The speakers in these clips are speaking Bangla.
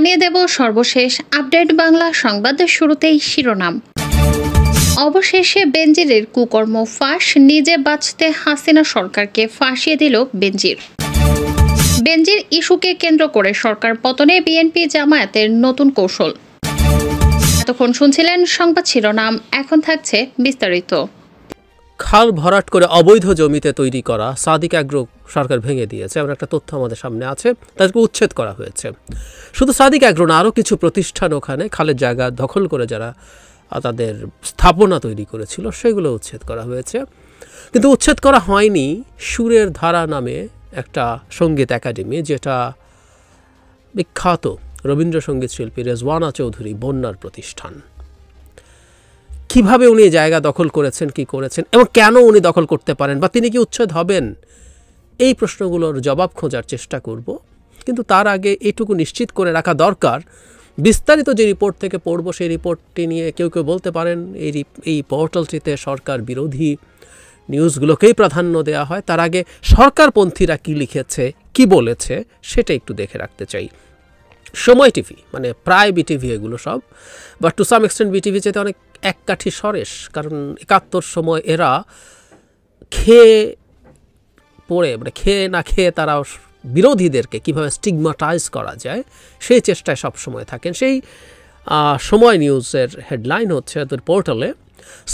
জানিয়ে দেব সর্বশেষ আপডেট বাংলা সংবাদের শুরুতেই শিরোনাম। অবশেষে বেনজিরের কুকর্ম ফাঁস, নিজে বাঁচতে হাসিনা সরকারকে ফাঁসিয়ে দিল বেনজির। বেনজির ইস্যুকে কেন্দ্র করে সরকার পতনে বিএনপি জামায়াতের নতুন কৌশল। এতক্ষণ শুনছিলেন সংবাদ শিরোনাম, এখন থাকছে বিস্তারিত। খাল ভরাট করে অবৈধ জমিতে তৈরি করা সাদিক অ্যাগ্রো সরকার ভেঙে দিয়েছে। এমন একটা তথ্য আমাদের সামনে আছে। তাদেরকে উচ্ছেদ করা হয়েছে। শুধু সাদিক অ্যাগ্রো না, আরও কিছু প্রতিষ্ঠান ওখানে খালের জায়গা দখল করে যারা তাদের স্থাপনা তৈরি করেছিল সেগুলো উচ্ছেদ করা হয়েছে। কিন্তু উচ্ছেদ করা হয়নি সুরের ধারা নামে একটা সঙ্গীত একাডেমি, যেটা বিখ্যাত রবীন্দ্রসঙ্গীত শিল্পী রেজওয়ানা চৌধুরী বন্যার প্রতিষ্ঠান। কিভাবে উনি জায়গা দখল করেছেন, কি করেছেন এবং কেন উনি দখল করতে পারেন, বা তিনি কি উচ্ছেদ হবেন, এই প্রশ্নগুলোর জবাব খোঁজার চেষ্টা করব। কিন্তু তার আগে এটুকু নিশ্চিত করে রাখা দরকার, বিস্তারিত যে রিপোর্ট থেকে পড়ব সেই রিপোর্টটি নিয়ে কেউ কেউ বলতে পারেন এই পোর্টালটিতে সরকার বিরোধী নিউজগুলোকেই প্রাধান্য দেওয়া হয়। তার আগে সরকারপন্থীরা কি লিখেছে, কি বলেছে সেটা একটু দেখে রাখতে চাই। সময় টিভি, মানে প্রায় বিটিভি এগুলো সব, but to some extent BTV চেয়ে অনেক এক কাঠি সরেস, কারণ ৭১ সময় এরা খেয়ে পড়ে, মানে খেয়ে না খেয়ে তারা বিরোধীদেরকে কীভাবে স্টিগমাটাইজ করা যায় সেই চেষ্টায় সবসময় থাকেন। সেই সময় নিউজের হেডলাইন হচ্ছে তোর পোর্টালে,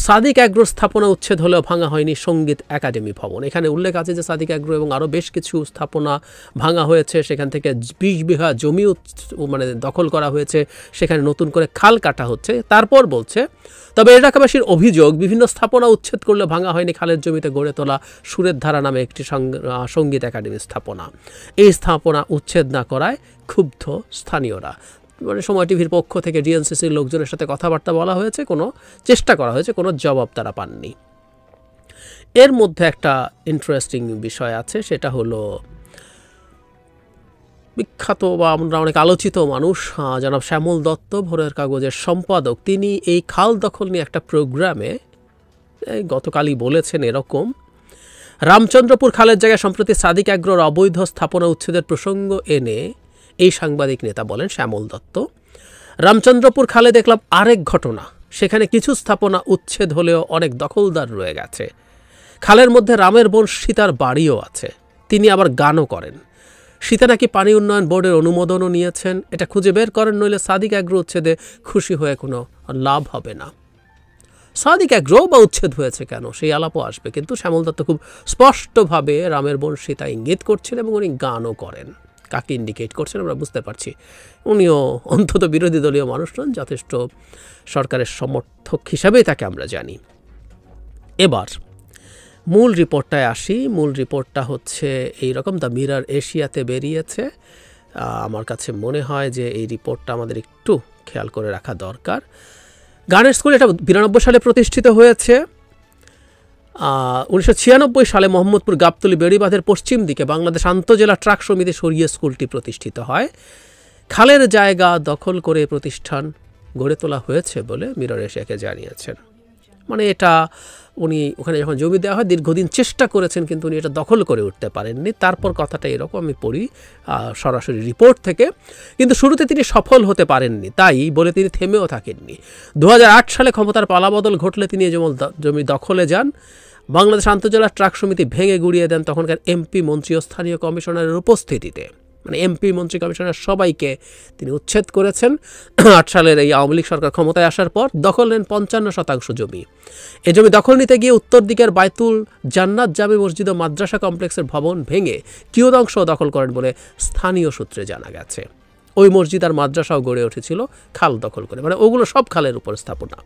সাদিক অ্যাগ্রো স্থাপনা উচ্ছেদ হলেও ভাঙা হয়নি সঙ্গীত একাডেমি ভবন। এখানে উল্লেখ আছে যে সাদিক অ্যাগ্রো এবং আরও বেশ কিছু স্থাপনা ভাঙা হয়েছে, সেখান থেকে ২০ বিঘা জমি মানে দখল করা হয়েছে, সেখানে নতুন করে খাল কাটা হচ্ছে। তারপর বলছে, তবে এলাকাবাসীর অভিযোগ বিভিন্ন স্থাপনা উচ্ছেদ করলে ভাঙা হয়নি খালের জমিতে গড়ে তোলা সুরের ধারা নামে একটি সঙ্গীত একাডেমি স্থাপনা। এই স্থাপনা উচ্ছেদ না করায় ক্ষুব্ধ স্থানীয়রা। মানে সময় টিভির পক্ষ থেকে ডিএনসিসির লোকজনের সাথে কথাবার্তা বলা হয়েছে, কোনো চেষ্টা করা হয়েছে, কোনো জবাব তারা পাননি। এর মধ্যে একটা ইন্টারেস্টিং বিষয় আছে, সেটা হলো বিখ্যাত বা আমরা অনেক আলোচিত মানুষ জনাব শ্যামল দত্ত, ভোরের কাগজের সম্পাদক, তিনি এই খাল দখল নিয়ে একটা প্রোগ্রামে গতকালই বলেছেন এরকম, রামচন্দ্রপুর খালের জায়গায় সম্প্রতি সাদিক অ্যাগ্রোর অবৈধ স্থাপনা উচ্ছেদের প্রসঙ্গ এনে এই সাংবাদিক নেতা বলেন শ্যামল দত্ত, রামচন্দ্রপুর খালে দেখলাম আরেক ঘটনা, সেখানে কিছু স্থাপনা উচ্ছেদ হলেও অনেক দখলদার রয়ে গেছে। খালের মধ্যে রামের বোন সীতার বাড়িও আছে, তিনি আবার গানও করেন। সীতা নাকি পানি উন্নয়ন বোর্ডের অনুমোদনও নিয়েছেন। এটা খুঁজে বের করেন, নইলে সাদিক অ্যাগ্রো উচ্ছেদে খুশি হয়ে কোনো লাভ হবে না। সাদিক অ্যাগ্রো বা উচ্ছেদ হয়েছে কেন সেই আলাপও আসবে, কিন্তু শ্যামল দত্ত খুব স্পষ্টভাবে রামের বোন সীতা ইঙ্গিত করছেন এবং উনি গানও করেন। কাকে ইন্ডিকেট করছেন আমরা বুঝতে পারছি। উনিও অন্তত বিরোধী দলীয় মানুষ নন, যথেষ্ট সরকারের সমর্থক হিসাবেই তাকে আমরা জানি। এবার মূল রিপোর্টটায় আসি। মূল রিপোর্টটা হচ্ছে এইরকম, দ্য মিরর এশিয়াতে বেরিয়েছে। আমার কাছে মনে হয় যে এই রিপোর্টটা আমাদের একটু খেয়াল করে রাখা দরকার। গানের স্কুল এটা ৯২ সালে প্রতিষ্ঠিত হয়েছে। ১৯৯৬ সালে মোহাম্মদপুর গাবতলী বেড়িবাঁধের পশ্চিম দিকে বাংলাদেশ আন্তঃজেলা ট্রাক সমিতি সরিয়ে স্কুলটি প্রতিষ্ঠিত হয়। খালের জায়গা দখল করে প্রতিষ্ঠান গড়ে তোলা হয়েছে বলে মিরর এশিয়াকে জানিয়েছেন। মানে এটা উনি ওখানে যখন জমি দেওয়া হয় দীর্ঘদিন চেষ্টা করেছেন, কিন্তু উনি এটা দখল করে উঠতে পারেননি। তারপর কথাটা এরকম, আমি পড়ি সরাসরি রিপোর্ট থেকে, কিন্তু শুরুতে তিনি সফল হতে পারেননি, তাই বলে তিনি থেমেও থাকেননি। ২০০৮ সালে ক্ষমতার পালাবদল ঘটলে তিনি যেমন জমি দখলে যান, বাংলাদেশ আন্তঃজেলা ট্রাক সমিতি ভেঙে গুড়িয়ে দেন তখনকার এমপি, মন্ত্রী ও স্থানীয় কমিশনারের উপস্থিতিতে। মানে এমপি, মন্ত্রী, কমিশনার সবাইকে তিনি উচ্ছেদ করেছেন। ৮ সালের এই আওয়ামী লীগ সরকার ক্ষমতায় আসার পর দখল নেন ৫৫% জমি। এই জমি দখল নিতে গিয়ে উত্তর দিকের বাইতুল জান্নাত জামে মসজিদ ও মাদ্রাসা কমপ্লেক্সের ভবন ভেঙে কিয়দংশ দখল করেন বলে স্থানীয় সূত্রে জানা গেছে। ওই মসজিদ আর মাদ্রাসাও গড়ে উঠেছিল খাল দখল করে, মানে ওগুলো সব খালের উপর স্থাপনা।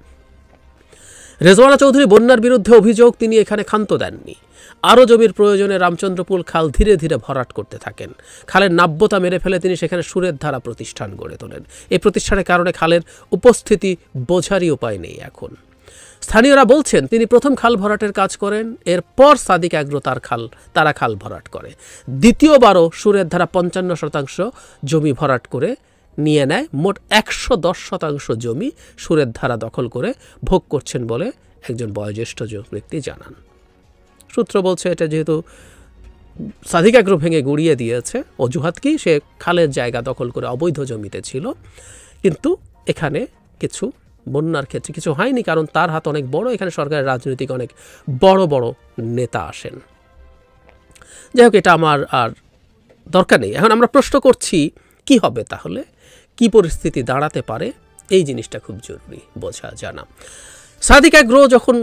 রেজওয়ানা চৌধুরী বন্যার বিরুদ্ধে অভিযোগ, তিনি এখানে ক্ষান্ত দেননি। আরও জমির প্রয়োজনে রামচন্দ্রপুর খাল ধীরে ধীরে ভরাট করতে থাকেন। খালের নাব্যতা মেরে ফেলে তিনি সেখানে সুরের ধারা প্রতিষ্ঠান গড়ে তোলেন। এই প্রতিষ্ঠানের কারণে খালের উপস্থিতি বোঝারই উপায় নেই এখন। স্থানীয়রা বলছেন তিনি প্রথম খাল ভরাটের কাজ করেন, এরপর সাদিক অ্যাগ্রো তারা খাল ভরাট করে। দ্বিতীয়বারও সুরের ধারা ৫৫% জমি ভরাট করে নিয়ে নেয়। মোট ১১০% জমি সুরের ধারা দখল করে ভোগ করছেন বলে একজন বয়োজ্যেষ্ঠ ব্যক্তি জানান। সূত্র বলছে এটা যেহেতু সাদিক অ্যাগ্রো ভেঙে গুড়িয়ে দিয়েছে। অজুহাত কি? সে খালের জায়গা দখল করে অবৈধ জমিতে ছিল। কিন্তু এখানে কিছু বন্যার ক্ষেত্রে কিছু হয়নি, কারণ তার হাত অনেক বড়। এখানে সরকারের রাজনৈতিক অনেক বড় বড় নেতা আসেন। যাই হোক, এটা আমার আর দরকার নেই। এখন আমরা প্রশ্ন করছি কি হবে তাহলে, কি পরিস্থিতি দাঁড়াতে পারে, এই জিনিসটা খুব জরুরি বোঝা জানা। সাদিক অ্যাগ্রো যখন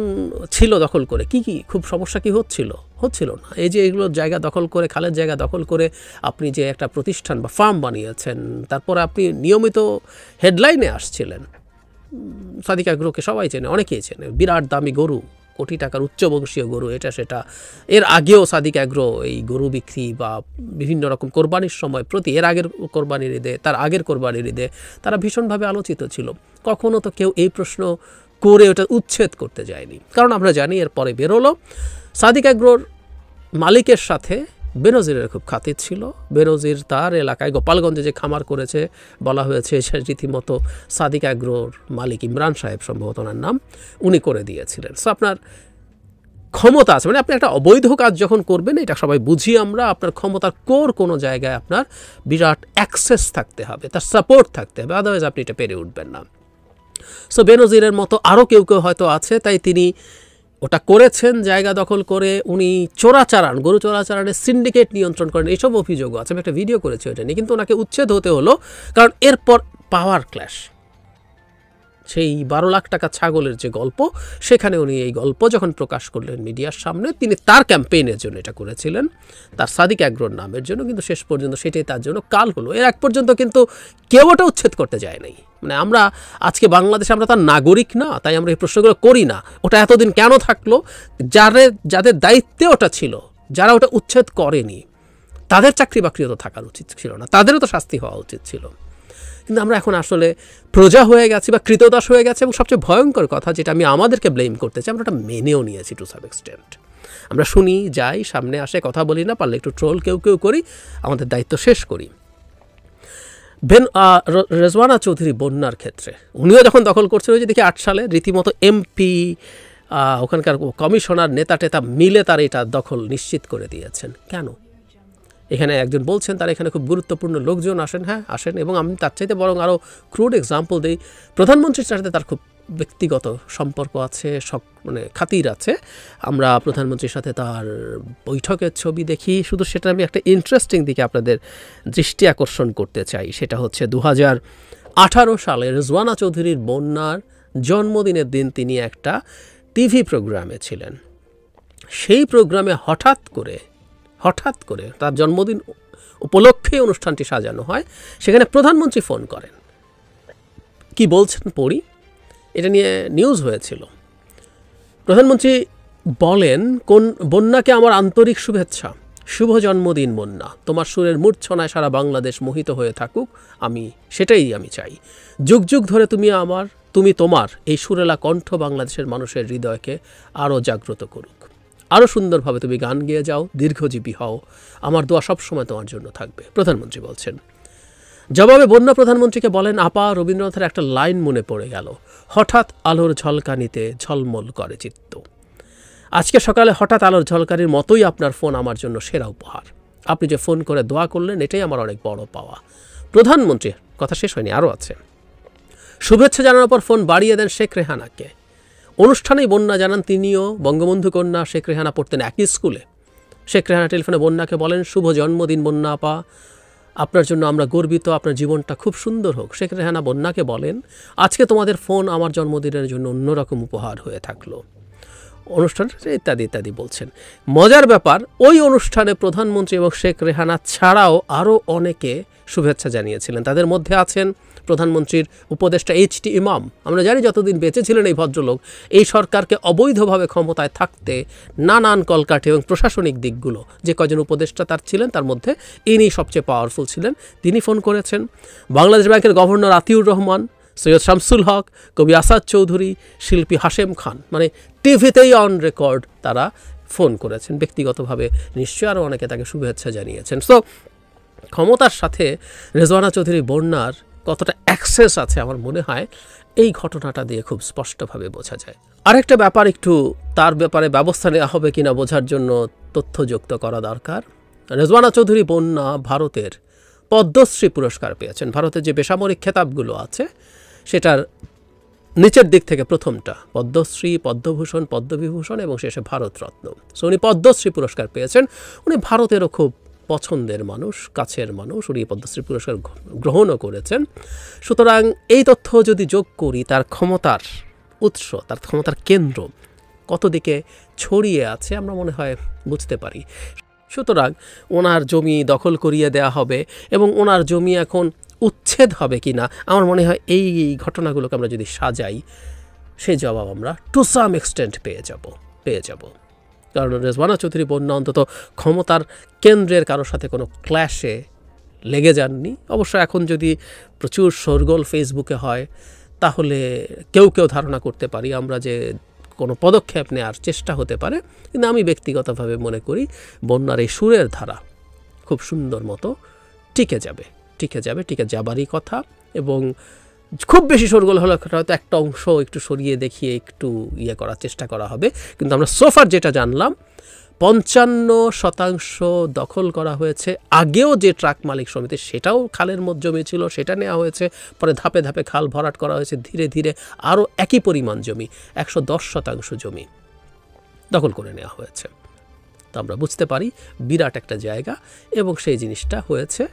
ছিল দখল করে কি খুব সমস্যা কি হচ্ছিল না। এই যে এগুলো জায়গা দখল করে, খালের জায়গা দখল করে আপনি যে একটা প্রতিষ্ঠান বা ফার্ম বানিয়েছেন, তারপরে আপনি নিয়মিত হেডলাইনে আসছিলেন। সাদিক অ্যাগ্রোকে সবাই চেনে, অনেকেই চেনে। বিরাট দামি গরু, কোটি টাকার উচ্চবংশীয় গরু, এটা সেটা। এর আগেও সাদিক অ্যাগ্রো এই গরু বিক্রি বা বিভিন্ন রকম কোরবানির সময় এর আগের কোরবানির ঈদে, তার আগের কোরবানির ঈদে তারা ভীষণভাবে আলোচিত ছিল। কখনো তো কেউ এই প্রশ্ন করে ওটা উচ্ছেদ করতে যায়নি, কারণ আমরা জানি এরপরে বেরোলো সাদিক অ্যাগ্রোর মালিকের সাথে বেনজিরের খুব খাতির ছিল। বেনজির তার এলাকায় গোপালগঞ্জে যে খামার করেছে, বলা হয়েছে সে রীতিমতো সাদিক অ্যাগ্রোর মালিক ইমরান সাহেব, সম্ভবত ওনার নাম, উনি করে দিয়েছিলেন। সো আপনার ক্ষমতা আছে, মানে আপনি একটা অবৈধ কাজ যখন করবেন, এটা সবাই বুঝি আমরা, আপনার ক্ষমতার কোনো জায়গায় আপনার বিরাট অ্যাক্সেস থাকতে হবে, তার সাপোর্ট থাকতে হবে, আদারওয়াইজ আপনি এটা পেরে উঠবেন না। সো বেনজিরের মতো আরও কেউ হয়তো আছে, তাই তিনি ওটা করেছেন জায়গা দখল করে। উনি গরু চোরাচালানের সিন্ডিকেট নিয়ন্ত্রণ করেন, এইসব অভিযোগও আছে। আমি একটা ভিডিও করেছি ওটা নিয়ে, কিন্তু ওনাকে উচ্ছেদ হতে হলো, কারণ এরপর পাওয়ার ক্ল্যাশ। সেই 12 লাখ টাকা ছাগলের যে গল্প, সেখানে উনি এই গল্প যখন প্রকাশ করলেন মিডিয়ার সামনে, তিনি তার ক্যাম্পেইনের জন্য এটা করেছিলেন, তার সাদিক অ্যাগ্রোর নামের জন্য, কিন্তু শেষ পর্যন্ত সেটাই তার জন্য কাল হলো। এর এক পর্যন্ত কিন্তু কেউ ওটা উচ্ছেদ করতে যায় নাই। মানে আমরা আজকে বাংলাদেশে আমরা তার নাগরিক না, তাই আমরা এই প্রশ্নগুলো করি না। ওটা এতদিন কেন থাকলো? যাদের দায়িত্বে ওটা ছিল, যারা ওটা উচ্ছেদ করেনি, তাদের চাকরি বাকরিও তো থাকার উচিত ছিল না, তাদেরও তো শাস্তি হওয়া উচিত ছিল। কিন্তু আমরা এখন আসলে প্রজা হয়ে গেছি বা কৃতদাস হয়ে গেছে, এবং সবচেয়ে ভয়ঙ্কর কথা যেটা আমি আমাদেরকে ব্লেম করতে চাই, আমরা ওটা মেনেও নিয়েছি টু সাম এক্সটেন্ট। আমরা শুনি, যাই, সামনে আসে, কথা বলি না, পারলে একটু ট্রোল কেউ করি, আমাদের দায়িত্ব শেষ করি। রেজওয়ানা চৌধুরী বন্যার ক্ষেত্রে উনিও যখন দখল করছেন, ওই যে দেখি 8 সালে রীতিমতো এমপি, ওখানকার কমিশনার, নেতা টেতা মিলে তার এটা দখল নিশ্চিত করে দিয়েছেন। কেন? এখানে একজন বলছেন তার এখানে খুব গুরুত্বপূর্ণ লোকজন আসেন। হ্যাঁ, আসেন, এবং আমি তার চাইতে বরং আরও ক্রুড এক্সাম্পল দিই। প্রধানমন্ত্রীর সাথে তার খুব ব্যক্তিগত সম্পর্ক আছে, মানে খাতির আছে। আমরা প্রধানমন্ত্রীর সাথে তার বৈঠকের ছবি দেখি। শুধু সেটা আমি একটা ইন্টারেস্টিং দিকে আপনাদের দৃষ্টি আকর্ষণ করতে চাই। সেটা হচ্ছে 2018 সালে রেজওয়ানা চৌধুরীর বন্যার জন্মদিনের দিন তিনি একটা টিভি প্রোগ্রামে ছিলেন। সেই প্রোগ্রামে হঠাৎ করে তার জন্মদিন উপলক্ষে অনুষ্ঠানটি সাজানো হয়। সেখানে প্রধানমন্ত্রী ফোন করেন। কি বলছেন পড়ি, এটা নিয়ে নিউজ হয়েছিল। প্রধানমন্ত্রী বলেন, বন্যাকে আমার আন্তরিক শুভেচ্ছা, শুভ জন্মদিন বন্যা, তোমার সুরের মূর্ছনায় সারা বাংলাদেশ মোহিত হয়ে থাকুক, সেটাই আমি চাই। যুগ যুগ ধরে তুমি তোমার এই সুরেলা কণ্ঠ বাংলাদেশের মানুষের হৃদয়কে আরও জাগ্রত করুক। আরও সুন্দরভাবে তুমি গান গেয়ে যাও, দীর্ঘজীবী হও, আমার দোয়া সবসময় তোমার জন্য থাকবে, প্রধানমন্ত্রী বলছেন। জবাবে বন্যা প্রধানমন্ত্রীকে বলেন, আপা, রবীন্দ্রনাথের একটা লাইন মনে পড়ে গেল, হঠাৎ আলোর ঝলকানিতে ঝলমল করে চিত্ত। আজকে সকালে হঠাৎ আলোর ঝলকানির মতোই আপনার ফোন আমার জন্য সেরা উপহার। আপনি যে ফোন করে দোয়া করলেন, এটাই আমার অনেক বড় পাওয়া। প্রধানমন্ত্রী, কথা শেষ হয়নি, আরও আছে। শুভেচ্ছা জানানোর পর ফোন বাড়িয়ে দেন শেখ রেহানাকে। অনুষ্ঠানেই বন্যা জানান তিনিও বঙ্গবন্ধু কন্যা শেখ রেহানা পড়তেন একই স্কুলে। শেখ রেহানা টেলিফোনে বন্যাকে বলেন, শুভ জন্মদিন বন্যা আপা, আপনার জন্য আমরা গর্বিত, আপনার জীবনটা খুব সুন্দর হোক। শেখ রেহানা বন্যাকে বলেন, আজকে তোমাদের ফোন আমার জন্মদিনের জন্য অন্যরকম উপহার হয়ে থাকলো। অনুষ্ঠান ইত্যাদি বলছেন। মজার ব্যাপার, ওই অনুষ্ঠানে প্রধানমন্ত্রী এবং শেখ রেহানা ছাড়াও আরও অনেকে শুভেচ্ছা জানিয়েছিলেন। তাদের মধ্যে আছেন প্রধানমন্ত্রীর উপদেষ্টা এইচ.টি. ইমাম। আমরা জানি যতদিন বেঁচে ছিলেন এই ভদ্রলোক, এই সরকারকে অবৈধভাবে ক্ষমতায় থাকতে নানান কলকাঠি এবং প্রশাসনিক দিকগুলো যে কজন উপদেষ্টা তার ছিলেন, তার মধ্যে ইনি সবচেয়ে পাওয়ারফুল ছিলেন। তিনি ফোন করেছেন। বাংলাদেশ ব্যাংকের গভর্নর আতিউর রহমান, সৈয়দ শামসুল হক, কবি আসাদ চৌধুরী, শিল্পী হাশেম খান, মানে টিভিতেই অন রেকর্ড তারা ফোন করেছেন। ব্যক্তিগতভাবে নিশ্চয়ই আরও অনেকে তাকে শুভেচ্ছা জানিয়েছেন। সো ক্ষমতার সাথে রেজওয়ানা চৌধুরী বন্যার কতটা অ্যাক্সেস আছে আমার মনে হয় এই ঘটনাটা দিয়ে খুব স্পষ্টভাবে বোঝা যায়। আরেকটা ব্যাপার, একটু তার ব্যাপারে ব্যবস্থা নেওয়া হবে কিনা বোঝার জন্য তথ্য যুক্ত করা দরকার। রেজওয়ানা চৌধুরী বন্যা ভারতের পদ্মশ্রী পুরস্কার পেয়েছেন। ভারতের যে বেসামরিক খেতাবগুলো আছে সেটার নিচের দিক থেকে প্রথমটা পদ্মশ্রী, পদ্মভূষণ, পদ্মবিভূষণ এবং শেষে ভারতরত্ন। সো উনি পদ্মশ্রী পুরস্কার পেয়েছেন। উনি ভারতেরও খুব পছন্দের মানুষ, কাছের মানুষ। উনি পদ্মশ্রী পুরস্কার গ্রহণও করেছেন। সুতরাং এই তথ্য যদি যোগ করি, তার ক্ষমতার উৎস, তার ক্ষমতার কেন্দ্র কত দিকে ছড়িয়ে আছে আমরা মনে হয় বুঝতে পারি। সুতরাং ওনার জমি দখল করিয়ে দেয়া হবে এবং ওনার জমি এখন উচ্ছেদ হবে কি না, আমার মনে হয় এই ঘটনাগুলোকে আমরা যদি সাজাই, সেই জবাব আমরা টু সাম এক্সটেন্ট পেয়ে যাব। কারণ রেজওয়ানা চৌধুরী বন্যা অন্তত ক্ষমতার কেন্দ্রের কারোর সাথে কোনো ক্ল্যাশে লেগে যাননি। অবশ্য এখন যদি প্রচুর শোরগোল ফেসবুকে হয়, তাহলে কেউ ধারণা করতে পারি আমরা যে কোনো পদক্ষেপ নেওয়ার চেষ্টা হতে পারে। কিন্তু আমি ব্যক্তিগতভাবে মনে করি বন্যার এই সুরের ধারা খুব সুন্দর মতো টিকে যাবারই কথা। এবং খুব বেশি শোরগোল হলে হয়তো একটা অংশ একটু সরিয়ে দেখিয়ে একটু করার চেষ্টা করা হবে। কিন্তু আমরা সোফার যেটা জানলাম, 55% দখল করা হয়েছে। আগেও যে ট্রাক মালিক সমিতি, সেটাও খালের মধ্যে জমি ছিল, সেটা নেওয়া হয়েছে। পরে ধাপে ধাপে খাল ভরাট করা হয়েছে। ধীরে ধীরে আরও একই পরিমাণ জমি, 110% জমি দখল করে নেওয়া হয়েছে। তো আমরা বুঝতে পারি বিরাট একটা জায়গা এবং সেই জিনিসটা হয়েছে।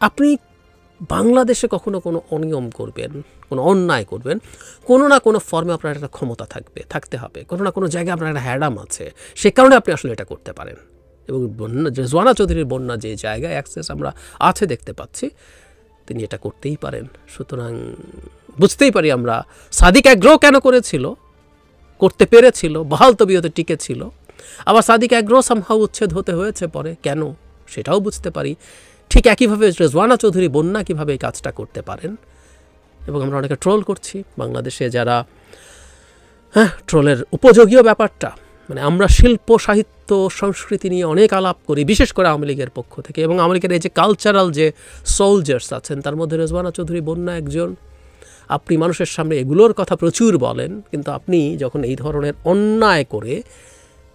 আপনি বাংলাদেশে কখনো কোনো অনিয়ম করবেন, কোনো অন্যায় করবেন, কোনো না কোনো ফর্মে আপনার একটা ক্ষমতা থাকতে হবে। কোনো না কোনো জায়গায় আপনার একটা হ্যাডাম আছে, সে কারণে আপনি আসলে এটা করতে পারেন। এবং রেজওয়ানা চৌধুরীর বন্যা যে জায়গায় অ্যাক্সেস আমরা আছে দেখতে পাচ্ছি, তিনি এটা করতেই পারেন। সুতরাং বুঝতেই পারি আমরা সাদিক অ্যাগ্রো কেন করতে পেরেছিল, বহাল তবিয়তে টিকেছিল। আবার সাদিক অ্যাগ্রো সামহাউ উচ্ছেদ হতে হয়েছে পরে, কেন সেটাও বুঝতে পারি। ঠিক একইভাবে রেজওয়ানা চৌধুরী বন্যা কীভাবে এই কাজটা করতে পারেন। এবং আমরা অনেকে ট্রোল করছি বাংলাদেশে, যারা ট্রোলের উপযোগীয় ব্যাপারটা, মানে আমরা শিল্প, সাহিত্য, সংস্কৃতি নিয়ে অনেক আলাপ করি, বিশেষ করে আওয়ামী লীগের পক্ষ থেকে। এবং আওয়ামী লীগের এই যে কালচারাল যে সোলজার্স আছেন, তার মধ্যে রেজওয়ানা চৌধুরী বন্যা একজন। আপনি মানুষের সামনে এগুলোর কথা প্রচুর বলেন, কিন্তু আপনি যখন এই ধরনের অন্যায় করে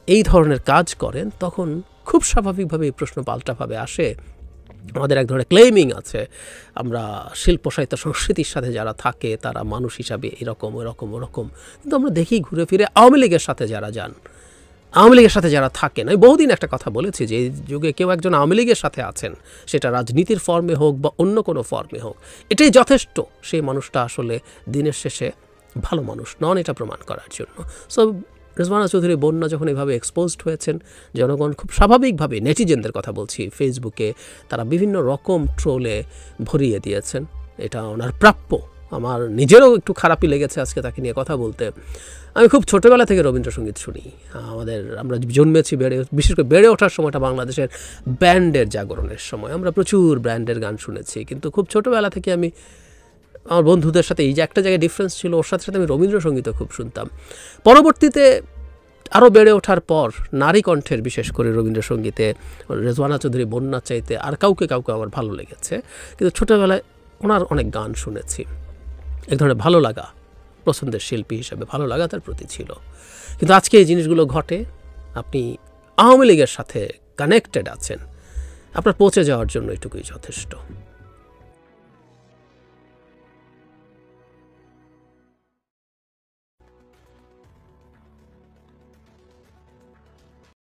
এই ধরনের কাজ করেন, তখন খুব স্বাভাবিকভাবে এই প্রশ্ন পাল্টাভাবে আসে। আমাদের এক ধরনের ক্লেমিং আছে, আমরা শিল্প, সাহিত্য, সংস্কৃতির সাথে যারা থাকে তারা মানুষ হিসাবে এরকম ওরকম। কিন্তু আমরা দেখি ঘুরে ফিরে আওয়ামী লীগের সাথে যারা যান, আওয়ামী লীগের সাথে যারা থাকেন, আমি বহুদিন একটা কথা বলেছি যে এই যুগে কেউ একজন আওয়ামী লীগের সাথে আছেন, সেটা রাজনীতির ফর্মে হোক বা অন্য কোনো ফর্মে হোক, এটাই যথেষ্ট সেই মানুষটা আসলে দিনের শেষে ভালো মানুষ নন, এটা প্রমাণ করার জন্য। সো রেজওয়ানা চৌধুরী বন্যা যখন এভাবে এক্সপোজড হয়েছেন, জনগণ খুব স্বাভাবিকভাবে, নেটিজেনদের কথা বলছি, ফেসবুকে তারা বিভিন্ন রকম ট্রোলে ভরিয়ে দিয়েছেন। এটা ওনার প্রাপ্য। আমার নিজেরও একটু খারাপই লেগেছে আজকে তাকে নিয়ে কথা বলতে। আমি খুব ছোটোবেলা থেকে রবীন্দ্রসঙ্গীত শুনি। আমরা জন্মেছি, বিশেষ করে বেড়ে ওঠার সময়টা বাংলাদেশের ব্যান্ডের জাগরণের সময়। আমরা প্রচুর ব্যান্ডের গান শুনেছি, কিন্তু খুব ছোটোবেলা থেকে আমি আমার বন্ধুদের সাথে, এই যে একটা জায়গায় ডিফারেন্স ছিল, ওর সাথে সাথে আমি রবীন্দ্রসঙ্গীতও খুব শুনতাম। পরবর্তীতে আরও বেড়ে ওঠার পর নারী কণ্ঠের, বিশেষ করে রবীন্দ্রসঙ্গীতে রেজওয়ানা চৌধুরী বন্যা চাইতে আর কাউকে আমার ভালো লেগেছে। কিন্তু ছোটোবেলায় ওনার অনেক গান শুনেছি, এক ধরনের ভালো লাগা, পছন্দের শিল্পী হিসেবে ভালো লাগা তার প্রতি ছিল। কিন্তু আজকে এই জিনিসগুলো ঘটে, আপনি আওয়ামী লীগের সাথে কানেক্টেড আছেন, আপনার পৌঁছে যাওয়ার জন্য এটুকুই যথেষ্ট।